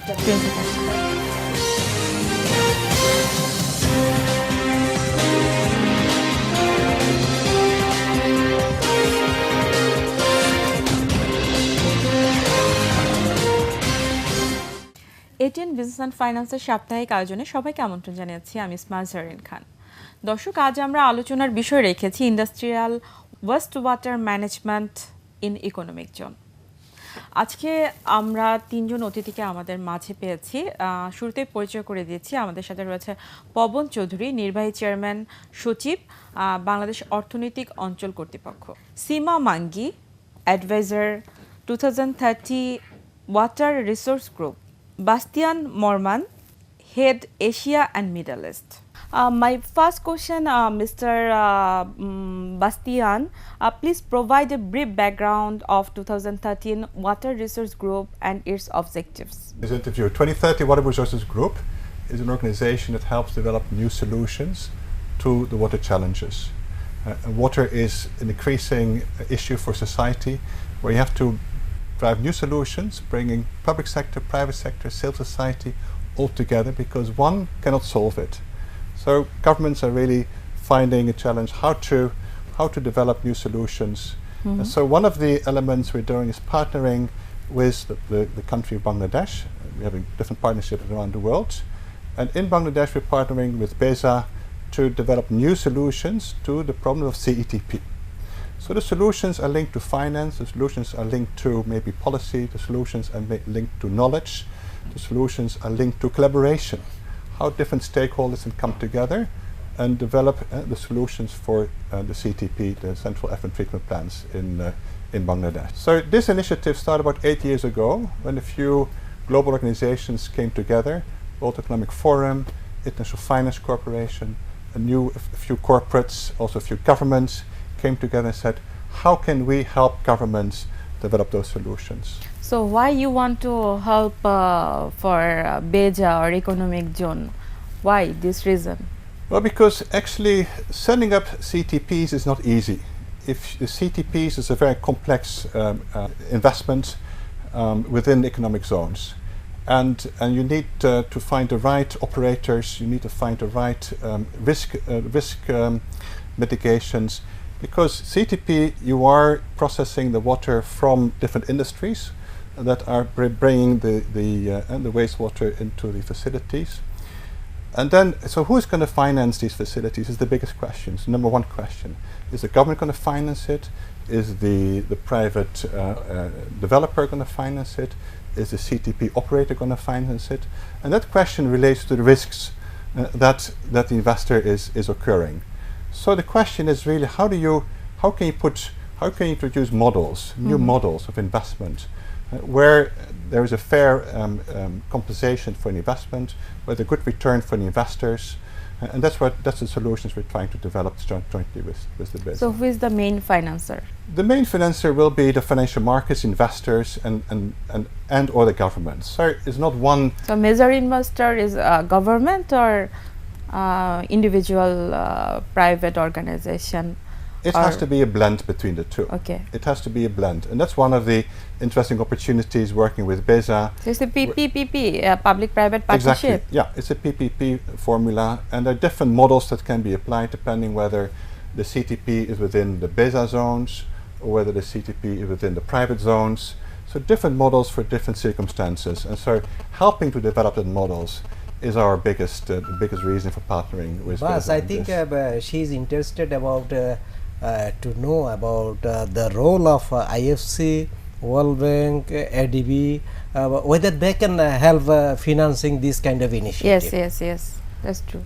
Principal. ATN business and ফাইন্যান্সের সাপ্তাহিক আয়োজনে সবাইকে আমন্ত্রণ জানাচ্ছি। আমি ইসমাত জারিন খান। দর্শক, আজ আমরা আলোচনার বিষয় রেখেছি industrial waste water management in economic zone. আজকে আমরা তিনজন অতিথিকে আমাদের মাঝে পেয়েছি। শুরুতে পরিচয় করে দিয়েছি। আমাদের সাথে রয়েছে পবন চৌধুরী, নির্বাহী চেয়ারম্যান সচিব, বাংলাদেশ অর্থনৈতিক অঞ্চল কর্তৃপক্ষ; সীমা মাঙ্গি, adviser 2030 water resource group; Bastian Morman, Head Asia and Middle East. My first question, Mr. Bastian, please provide a brief background of 2013 Water Resource Group and its objectives. This interview, 2030 Water Resources Group is an organization that helps develop new solutions to the water challenges. Water is an increasing issue for society where you have to drive new solutions, bringing public sector, private sector, civil society all together, because one cannot solve it. So governments are really finding a challenge how to develop new solutions. And so one of the elements we're doing is partnering with the country of Bangladesh. We're having different partnerships around the world. And in Bangladesh, we're partnering with BESA to develop new solutions to the problem of CETP. So the solutions are linked to finance, the solutions are linked to maybe policy, the solutions are linked to knowledge, the solutions are linked to collaboration, how different stakeholders can come together and develop the solutions for the CTP, the Central Effluent Treatment Plants in Bangladesh. So this initiative started about 8 years ago when a few global organizations came together, World Economic Forum, International Finance Corporation, a few corporates, also a few governments, came together and said, how can we help governments develop those solutions? So why you want to help for BEJA or economic zone? Why this reason? Well, because actually setting up CTPs is not easy. If the CTPs is a very complex investment within economic zones. And you need to find the right operators, you need to find the right risk mitigations. Because CTP, you are processing the water from different industries that are bringing the wastewater into the facilities. And then, so who's going to finance these facilities is the biggest question. It's the number one question. Is the government going to finance it? Is the private developer going to finance it? Is the CTP operator going to finance it? And that question relates to the risks that the investor is occurring. So the question is really how can you introduce models, new models of investment, where there is a fair compensation for an investment, with a good return for the investors, and that's the solutions we're trying to develop jointly with the business. So who is the main financer? The main financer will be the financial markets, investors, and or the government. So it's not one. So major investor is government or individual private organization? It has to be a blend between the two. Okay. It has to be a blend. And that's one of the interesting opportunities working with BESA. So it's a PPP, public-private partnership? Exactly, yeah. It's a PPP formula. And there are different models that can be applied depending whether the CTP is within the BESA zones or whether the CTP is within the private zones. So different models for different circumstances. And so helping to develop the models is our biggest reason for partnering with BESA. I think she's interested about to know about the role of IFC, World Bank, ADB, whether they can help financing this kind of initiative. Yes, that's true.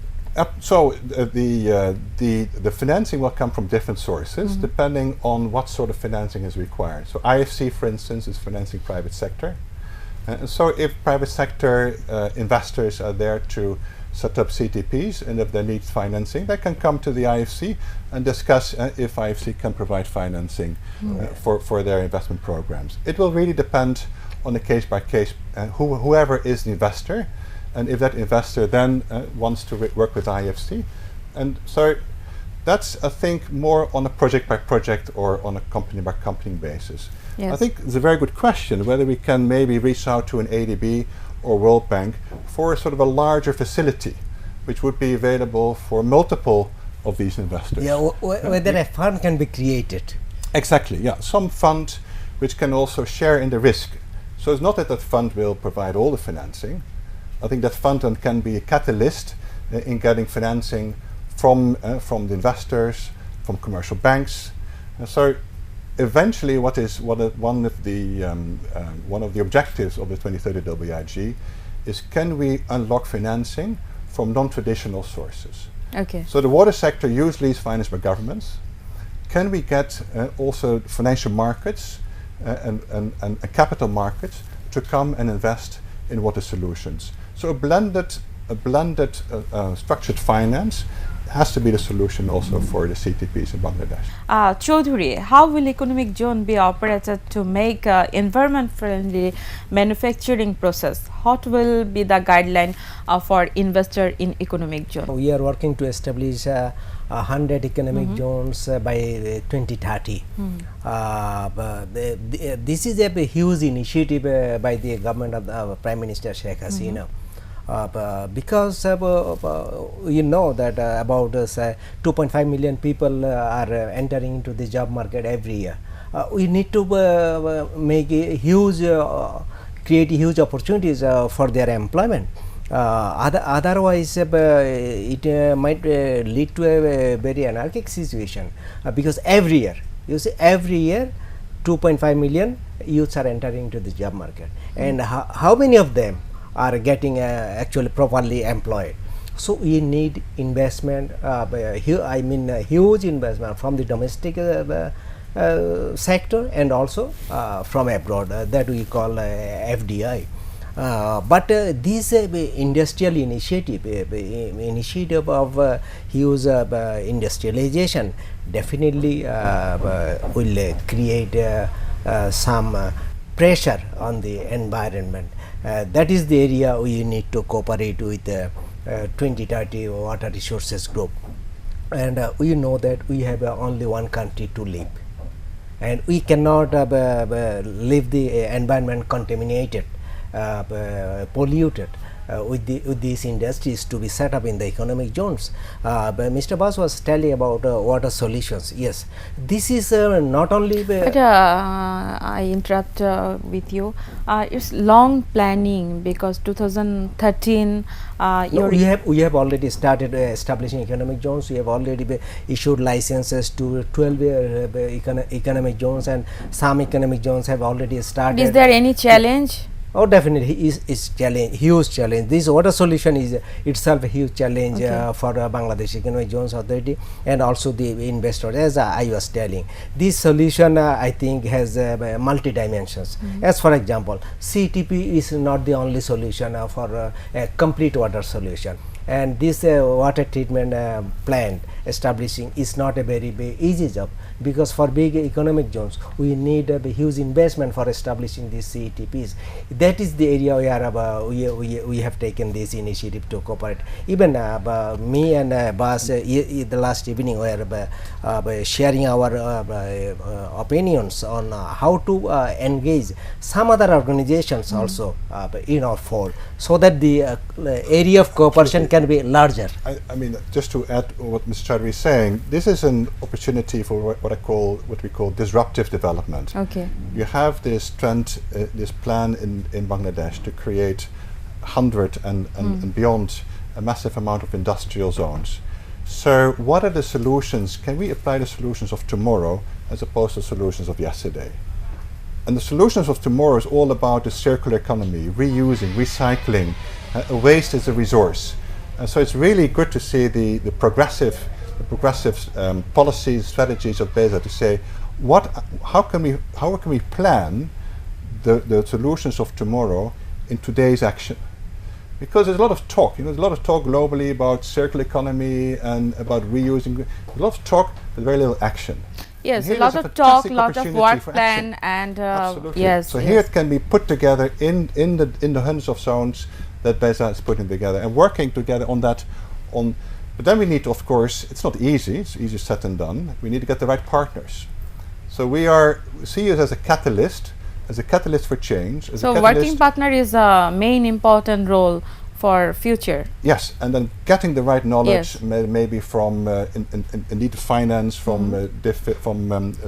So the financing will come from different sources depending on what sort of financing is required. So IFC, for instance, is financing private sector. So if private sector investors are there to set up CTPs, and if they need financing, they can come to the IFC and discuss if IFC can provide financing for their investment programs. It will really depend on a case by case, whoever is the investor, and if that investor then wants to work with IFC. And so that's, I think, more on a project by project or on a company by company basis. Yes. I think it's a very good question whether we can maybe reach out to an ADB or World Bank for sort of a larger facility, which would be available for multiple of these investors. Yeah, whether a fund can be created. Exactly, yeah. Some fund which can also share in the risk. So it's not that that fund will provide all the financing. I think that fund then can be a catalyst in getting financing from the investors, from commercial banks. So eventually one of the objectives of the 2030 WIG is, can we unlock financing from non-traditional sources? Okay. So the water sector usually is financed by governments. Can we get also financial markets and capital markets to come and invest in water solutions? So a blended structured finance has to be the solution also for the CTPs in Bangladesh. Chaudhuri, how will economic zone be operated to make environment-friendly manufacturing process? What will be the guideline for investor in economic zone? We are working to establish 100 economic zones by 2030. This is a huge initiative by the government of Prime Minister Sheikh Hasina. Because you know that about 2.5 million people are entering into the job market every year. We need to make a huge, create huge opportunities for their employment. Otherwise, it might lead to a very anarchic situation, because every year, you see, every year 2.5 million youths are entering into the job market, and how many of them are getting actually properly employed? So we need investment, huge investment from the domestic sector and also from abroad, that we call FDI. But this industrial initiative of huge industrialization definitely will create some pressure on the environment. That is the area we need to cooperate with 2030 Water Resources Group. And we know that we have only one country to live, and we cannot leave the environment contaminated, polluted with these industries to be set up in the economic zones. Mr. Bas was telling about water solutions. Yes, this is not only. But I interrupt with you. It's long planning, because 2013. We have already started establishing economic zones. We have already issued licenses to 12 economic zones, and some economic zones have already started. Is there any challenge? Oh, definitely, is challenge, huge challenge. This water solution is itself a huge challenge for Bangladesh Economic Zones Authority and also the investors. As I was telling, this solution I think has multi dimensions. As for example, CTP is not the only solution for a complete water solution, and this water treatment plant establishing is not a very easy job, because for big economic zones we need a huge investment for establishing these CETPs. That is the area where we have taken this initiative to cooperate. Even me and Bas the last evening were sharing our opinions on how to engage some other organizations also in our fold, so that the area of cooperation can be larger. I mean, just to add what Mr. Chaudhary is saying, this is an opportunity for what we call disruptive development. Okay. You have this trend, this plan in Bangladesh to create 100 and beyond a massive amount of industrial zones. So what are the solutions? Can we apply the solutions of tomorrow as opposed to solutions of yesterday? And the solutions of tomorrow is all about the circular economy, reusing, recycling. Waste is a resource. So it's really good to see the progressive policies, strategies of BESA to say, how can we plan the solutions of tomorrow in today's action? Because there's a lot of talk, there's a lot of talk globally about circular economy and about reusing. A lot of talk, but very little action. Yes, a lot of talk, a lot of work plan, and yes. So here it can be put together in the hundreds of zones that BESA is putting together and working together on that. But then we need to, of course, it's not easy, it's easier said than done. We need to get the right partners. So we see it as a catalyst as a catalyst for change. As So a catalyst, working partner is a main important role for future. yes, and then getting the right knowledge, Yes. maybe from indeed finance, from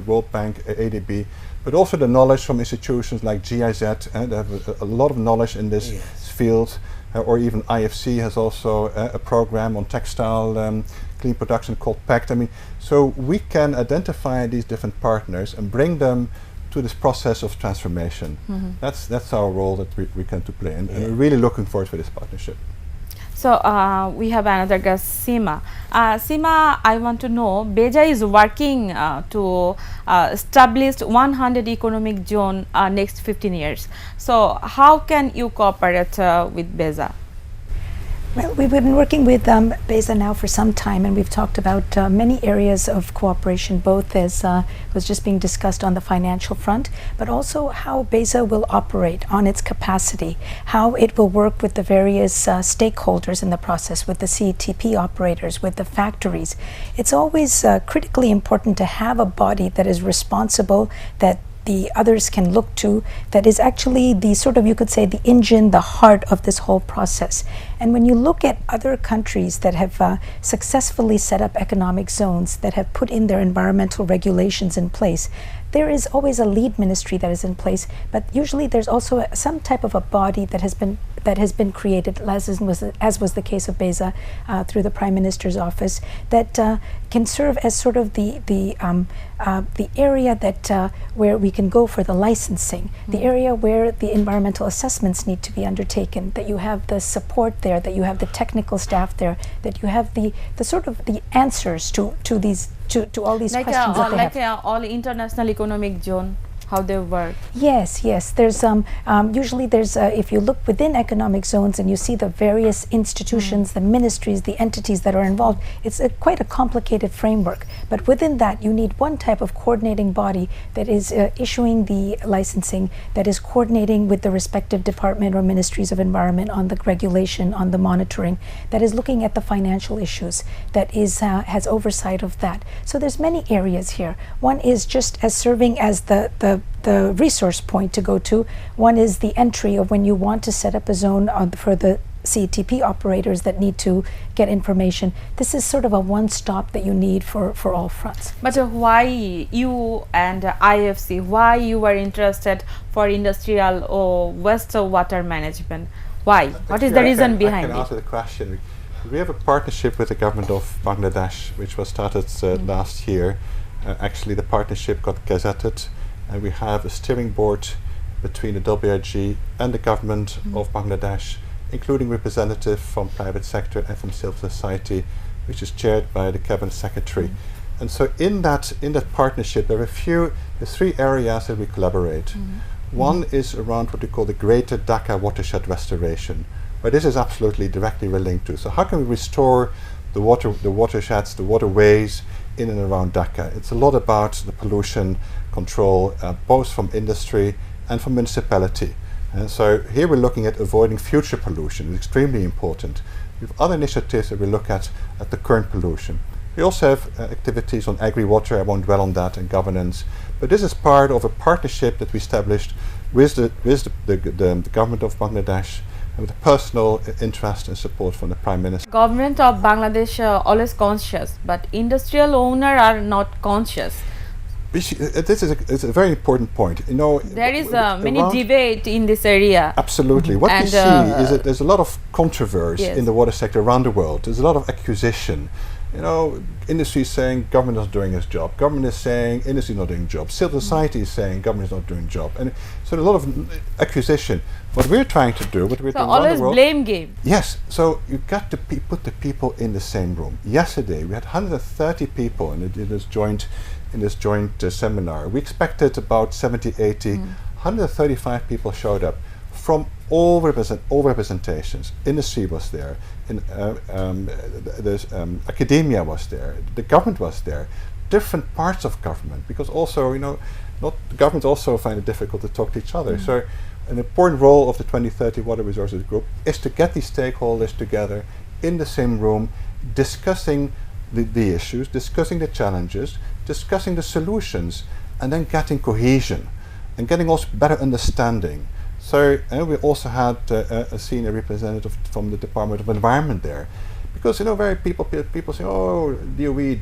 World Bank, ADB, but also the knowledge from institutions like GIZ. They have a lot of knowledge in this field, or even IFC has also a program on textile clean production called PACT. I mean, so we can identify these different partners and bring them to this process of transformation. That's our role that we can to play, and we're really looking forward to this partnership. So we have another guest, Seema. Seema, I want to know, Beja is working to establish 100 economic zone next 15 years. So how can you cooperate with Beja? Well, we've been working with BESA now for some time, and we've talked about many areas of cooperation, both as was just being discussed on the financial front, but also how BESA will operate on its capacity, how it will work with the various stakeholders in the process, with the CTP operators, with the factories. It's always critically important to have a body that is responsible, that the others can look to, that is actually the sort of, you could say, the engine, the heart of this whole process. And when you look at other countries that have successfully set up economic zones, that have put in their environmental regulations in place, there is always a lead ministry that is in place, but usually there's also some type of a body that has been created, as was the case of BESA through the Prime Minister's office, that can serve as sort of the area that where we can go for the licensing, the area where the environmental assessments need to be undertaken, that you have the support there, that you have the technical staff there, that you have the sort of the answers to all these questions that they have. All international economic zone, how they work. Yes, yes. There's usually there's if you look within economic zones and you see the various institutions, the ministries, the entities that are involved, it's quite a complicated framework. But within that, you need one type of coordinating body that is issuing the licensing, that is coordinating with the respective department or ministries of environment on the regulation, on the monitoring, that is looking at the financial issues, that is has oversight of that. So there's many areas here. One is just as serving as the resource point to go to. One is the entry of when you want to set up a zone for the CTP operators that need to get information. This is sort of a one-stop that you need for all fronts. But why you and IFC, why you were interested for industrial or wastewater management? Why? What is the reason behind it? I can answer it? the question. We have a partnership with the government of Bangladesh, which was started last year. Actually, the partnership got gazetted, and we have a steering board between the WRG and the government of Bangladesh, including representatives from private sector and from civil society, which is chaired by the cabinet secretary. And so in that partnership, there's three areas that we collaborate. One is around what we call the Greater Dhaka watershed restoration, where this is absolutely directly linked to. So how can we restore the watersheds, the waterways in and around Dhaka? It's a lot about the pollution control, both from industry and from municipality. And so here we're looking at avoiding future pollution. It's extremely important. We have other initiatives that we look at the current pollution. We also have activities on agri-water. I won't dwell on that, and governance. But this is part of a partnership that we established with the government of Bangladesh, and with the personal interest and support from the Prime Minister. Government of Bangladesh always conscious, but industrial owner are not conscious. This is a very important point. You know, There is many debate in this area. Absolutely. What we see is that there's a lot of controversy in the water sector around the world. There's a lot of accusation. You know, industry is saying government is not doing its job. Government is saying industry is not doing job. Civil society is saying government is not doing job. And so a lot of accusation. What we're trying to do, what we're doing around Always the world. blame game. Yes. So you've got to put the people in the same room. Yesterday we had 130 people in this joint seminar. We expected about 70, 80. 135 people showed up from all representations. Industry was there, academia was there, the government was there, different parts of government, because also, you know, not the governments also find it difficult to talk to each other. So an important role of the 2030 Water Resources Group is to get these stakeholders together in the same room, discussing the issues, discussing the challenges, discussing the solutions, and then getting cohesion and getting also better understanding. So we also had a senior representative from the Department of Environment there, because very people say, oh, DOE,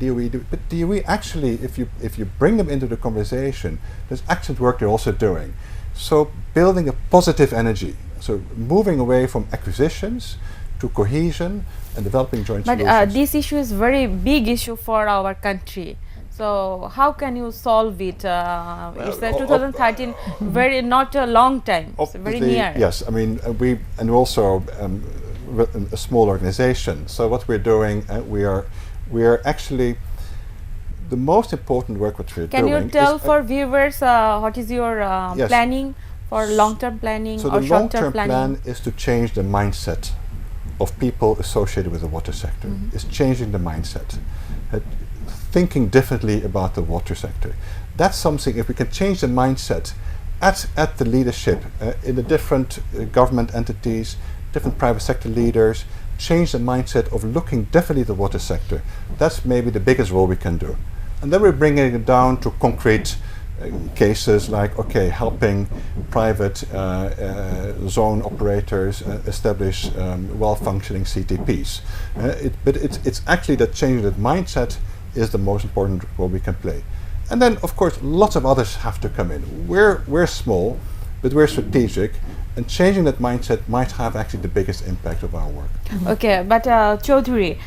but DOE actually, if you bring them into the conversation, there's excellent work they're also doing. So building a positive energy, so moving away from acquisitions to cohesion and developing joint solutions. But this issue is very big issue for our country. So how can you solve it? It's 2013, very not a long time, it's very near. Yes, I mean we're also a small organization. So what we're doing, we are actually the most important work which we're doing. Can you tell for viewers what is your planning for long-term planning so or the short-term long-term plan is to change the mindset of people associated with the water sector. It's changing the mindset. Thinking differently about the water sector. That's something, if we can change the mindset at the leadership, in the different government entities, different private sector leaders, change the mindset of looking differently at the water sector. That's maybe the biggest role we can do. And then we're bringing it down to concrete cases like, okay, helping private zone operators establish well-functioning CTPs. But it's actually that changing that mindset is the most important role we can play. And then, of course, lots of others have to come in. We're small, but we're strategic, and changing that mindset might have actually the biggest impact of our work. Okay, but Chaudhary,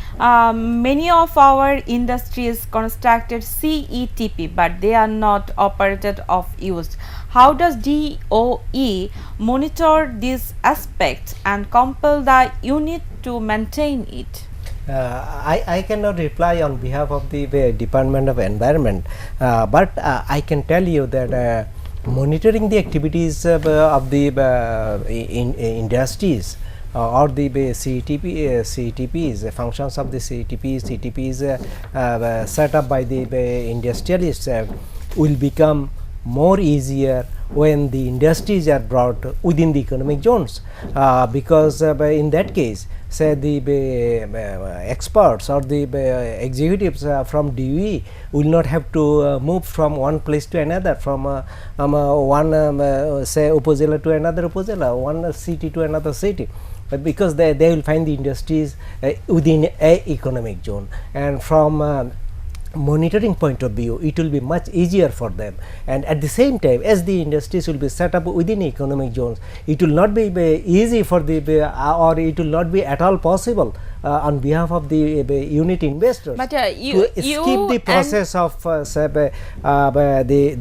many of our industries constructed CETP, but they are not operated or used. How does DOE monitor this aspect and compel the unit to maintain it? I cannot reply on behalf of the Department of Environment, but I can tell you that monitoring the activities of the industries or the CTPs, functions of the CTPs set up by the industrialists will become more easier when the industries are brought within the economic zones, because in that case, say the experts or the executives from DOE will not have to move from one place to another, from one say Upazila to another Upazila, one city to another city, but because they will find the industries within a economic zone, and from monitoring point of view, it will be much easier for them. And at the same time, as the industries will be set up within economic zones, it will not be easy for the or it will not be at all possible on behalf of the unit investors But to skip the process of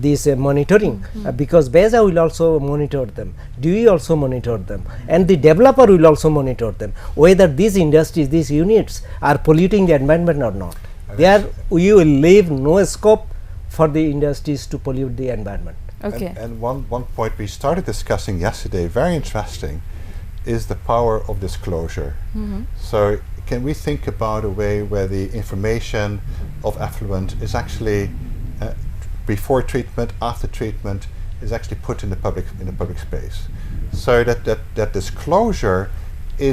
this monitoring, because BESA will also monitor them, DOE also monitor them, and the developer will also monitor them, whether these industries, these units are polluting the environment or not. There you will leave no scope for the industries to pollute the environment. Okay. And one point we started discussing yesterday, very interesting, is the power of disclosure. So can we think about a way where the information of effluent is actually before treatment, after treatment, is actually put in the public space, so that disclosure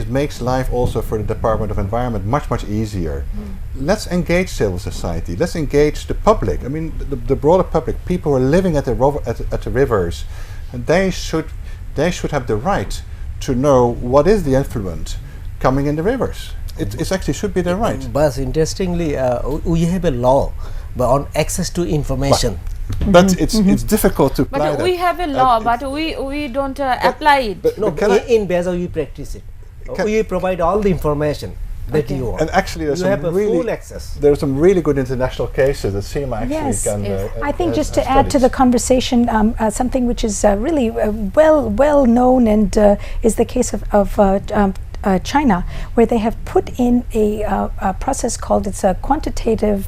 makes life also for the Department of Environment much easier. Let's engage civil society. Let's engage the public. I mean, the broader public, people who are living at the rivers, and they should have the right to know what is the effluent coming in the rivers. It actually should be their right. But interestingly, we have a law on access to information. But it's difficult to apply. But we have a law, but we don't apply it. But in BESA we practice it. We provide all the information that you want. And actually, you have a full access. There are some really good international cases that SEMA actually can. I think just to add to the conversation, something which is really well known and is the case of China, where they have put in a process called, it's a quantitative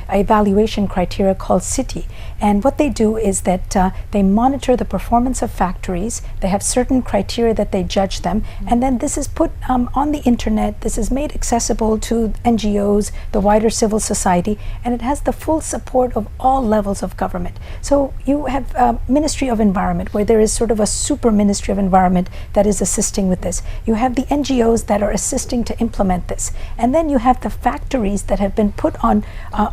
evaluation criteria called CITI. And what they do is that they monitor the performance of factories. They have certain criteria that they judge them, and then this is put on the internet. This is made accessible to NGOs, the wider civil society, and it has the full support of all levels of government. So you have Ministry of Environment, where there is sort of a super Ministry of Environment that is assisting with this. You have the NGOs NGOs that are assisting to implement this. And then you have the factories that have been put on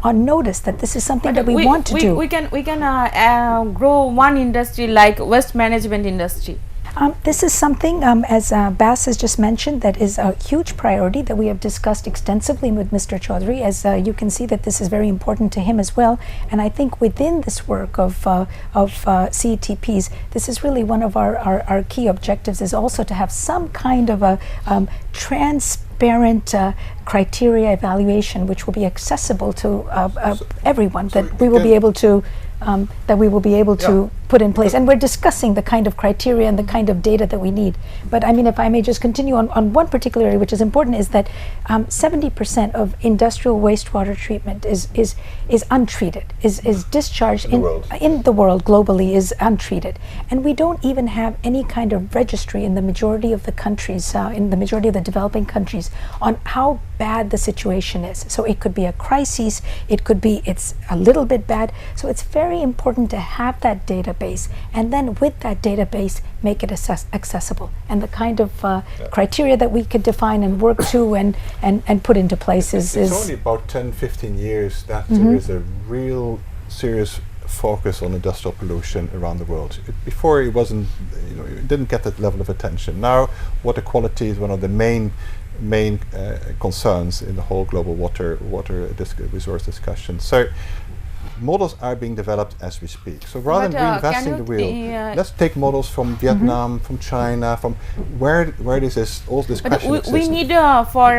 notice that this is something that we want to do. We can grow one industry like waste management industry. This is something, as Bas has just mentioned, that is a huge priority that we have discussed extensively with Mr. Chaudhary. As you can see, that this is very important to him as well. And I think within this work of CETPs, this is really one of our key objectives, is also to have some kind of a transparent criteria evaluation, which will be accessible to everyone, that we will be able to put in place. And we're discussing the kind of criteria and the kind of data that we need. But I mean, if I may just continue on one particular area which is important, is that 70% of industrial wastewater treatment is untreated, is discharged in the world globally, is untreated. And we don't even have any kind of registry in the majority of the countries, in the majority of the developing countries, on how bad the situation is. So it could be a crisis, it could be it's a little bit bad. So it's very important to have that database, and then with that database make it accessible, and the kind of criteria that we could define and work to and put into place it's only about 10-15 years that there is a real serious focus on industrial pollution around the world. Before it wasn't, it didn't get that level of attention. Now water quality is one of the main concerns in the whole global water resource discussion. So models are being developed as we speak. So rather than reinventing the wheel, let's take models from Vietnam, from China, from where all this question exists. We need for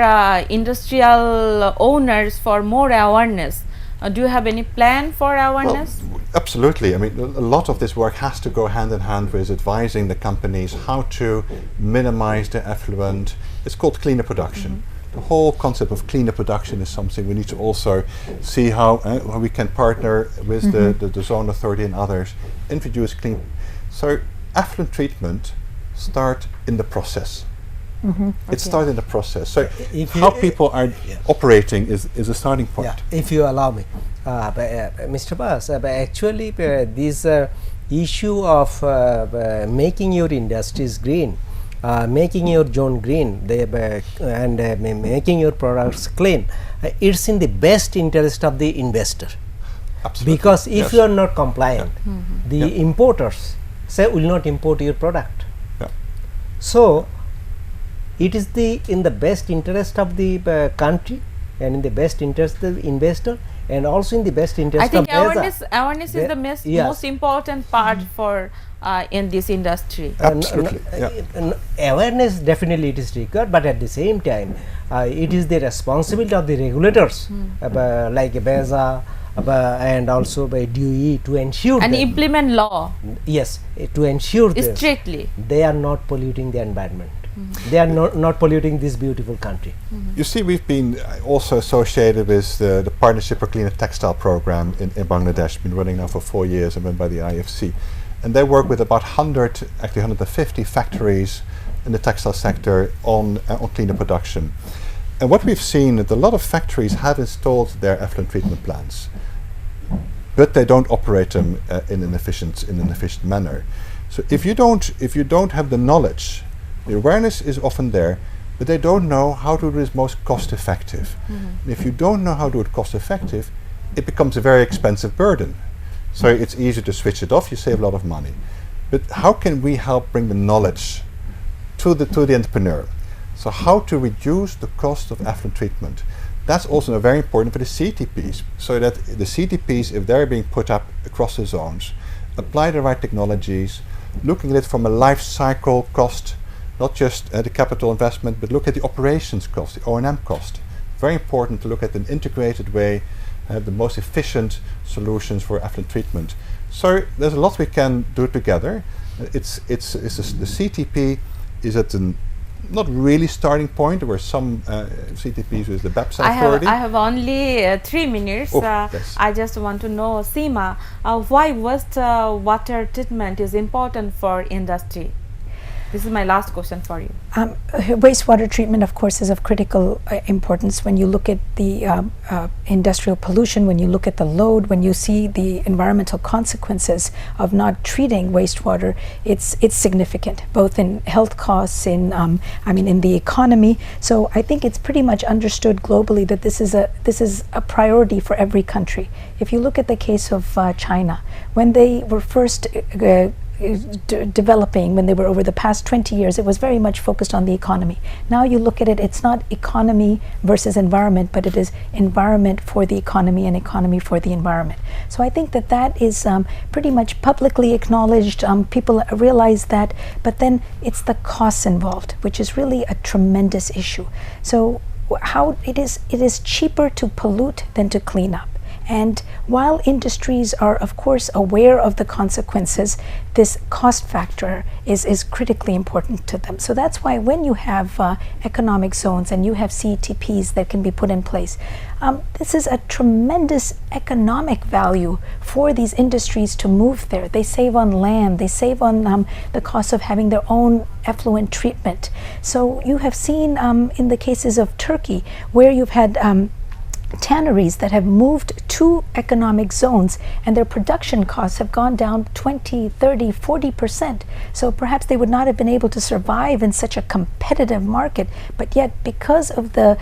industrial owners for more awareness. Do you have any plan for awareness? Well, absolutely. I mean, a lot of this work has to go hand in hand with advising the companies how to minimize the effluent. It's called cleaner production. The whole concept of cleaner production is something we need to also see how we can partner with the zone authority and others, introduce clean. So effluent treatment start in the process. It starts in the process. So how people are operating is a starting point. Yeah, if you allow me, Mr. Bas, actually this issue of making your industries green, making your zone green, and making your products clean, it's in the best interest of the investor. Absolutely. Because if you are not compliant, the importers will not import your product. So it is in the best interest of the country, and in the best interest of the investor, and also in the best interest of awareness is the most important part for in this industry. Absolutely. Awareness definitely it is required, but at the same time it is the responsibility of the regulators like BESA and also by DOE to ensure and implement law. Yes, to ensure strictly they are not polluting the environment. They are not polluting this beautiful country. You see, we've been also associated with the Partnership for Cleaner Textile program in Bangladesh, been running now for 4 years and run by the IFC. And they work with about 150 factories in the textile sector on cleaner production. And what we've seen is that a lot of factories have installed their effluent treatment plants, but they don't operate them in an efficient manner. So if you don't have the knowledge, the awareness is often there, but they don't know how to do this most cost effective. And if you don't know how to do it cost effective, it becomes a very expensive burden. So it's easy to switch it off, you save a lot of money. But how can we help bring the knowledge to the entrepreneur? So how to reduce the cost of effluent treatment? That's also very important for the CTPs, so that the CTPs, if they're being put up across the zones, apply the right technologies, looking at it from a life cycle cost, not just the capital investment, but look at the operations cost, the O&M cost. Very important to look at an integrated way, the most efficient solutions for effluent treatment. So there's a lot we can do together. The CTP is at an not really starting point. There were some CTPs with the BEPS authority. I have only 3 minutes. Yes. I just want to know, Seema, why waste water treatment is important for industry? This is my last question for you. Wastewater treatment, of course, is of critical importance when you look at the industrial pollution, when you look at the load, when you see the environmental consequences of not treating wastewater. It's significant, both in health costs, in the economy. So I think it's pretty much understood globally that this is a priority for every country. If you look at the case of China, when they were first developing, when they were over the past 20 years, it was very much focused on the economy. Now you look at it, it's not economy versus environment, but it is environment for the economy and economy for the environment. So I think that is pretty much publicly acknowledged. People realize that, but then it's the costs involved, which is really a tremendous issue. So how it is cheaper to pollute than to clean up. And while industries are, of course, aware of the consequences, this cost factor is critically important to them. So that's why when you have economic zones and you have CETPs that can be put in place, this is a tremendous economic value for these industries to move there. They save on land, they save on the cost of having their own effluent treatment. So you have seen in the cases of Turkey, where you've had tanneries that have moved to economic zones and their production costs have gone down 20, 30, 40%. So perhaps they would not have been able to survive in such a competitive market, but yet because of the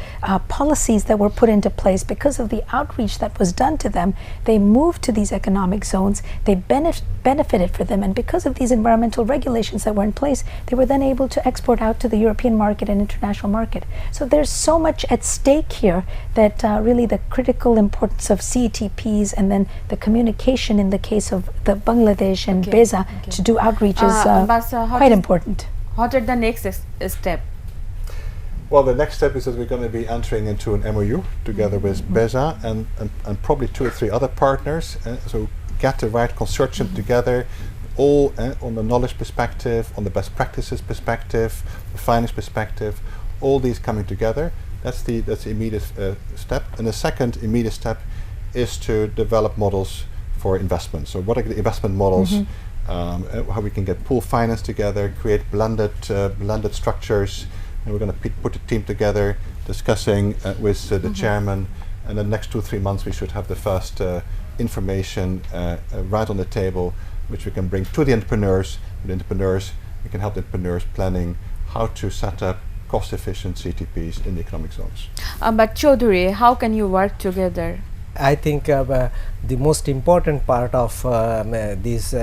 policies that were put into place, because of the outreach that was done to them, they moved to these economic zones, they benefited for them, and because of these environmental regulations that were in place, they were then able to export out to the European market and international market. So there's so much at stake here that really the critical importance of CETPs and then the communication in the case of the Bangladesh and Beza to do outreach is quite important. What are the next step? Well, the next step is that we're going to be entering into an MOU together with Beza and probably 2 or 3 other partners. So get the right consortium together, all on the knowledge perspective, on the best practices perspective, the finance perspective, all these coming together. That's the immediate step. And the second immediate step is to develop models for investment. So what are the investment models? How we can get pool finance together, create blended structures. And we're going to put a team together discussing with the chairman. And the next 2-3 months we should have the first information right on the table, which we can bring to the entrepreneurs. We can help the entrepreneurs planning how to set up cost-efficient CTPs in the economic zones. But Chaudhuri, how can you work together? I think the most important part of this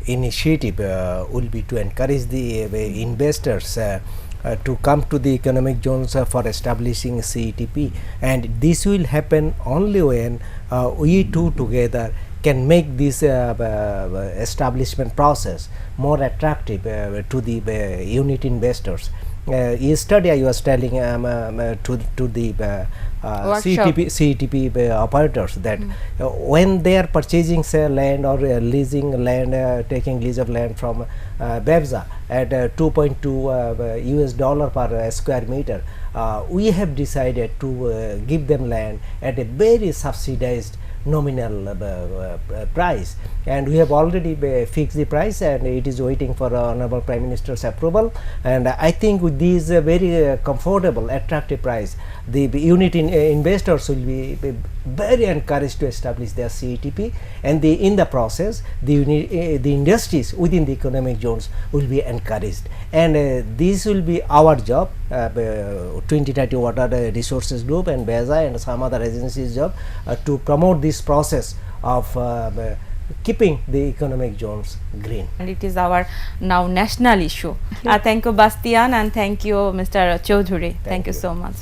initiative will be to encourage the investors to come to the economic zones for establishing CETP, and this will happen only when we two together can make this establishment process more attractive to the unit investors. Yesterday I was telling to the CETP operators that when they are purchasing say land or leasing land, taking lease of land from Bevza at $2.2 US per square meter, we have decided to give them land at a very subsidized nominal price, and we have already fixed the price and it is waiting for Honorable Prime Minister's approval. And I think with this very comfortable, attractive price, the unit investors will be very encouraged to establish their CETP, and in the process the industries within the economic zones will be encouraged, and this will be our job, 2030 Water Resources Group and Beza and some other agencies' job to promote this process of keeping the economic zones green. And it is our now national issue. Thank you Bastian, and thank you Mr. Chaudhuri. Thank you so much.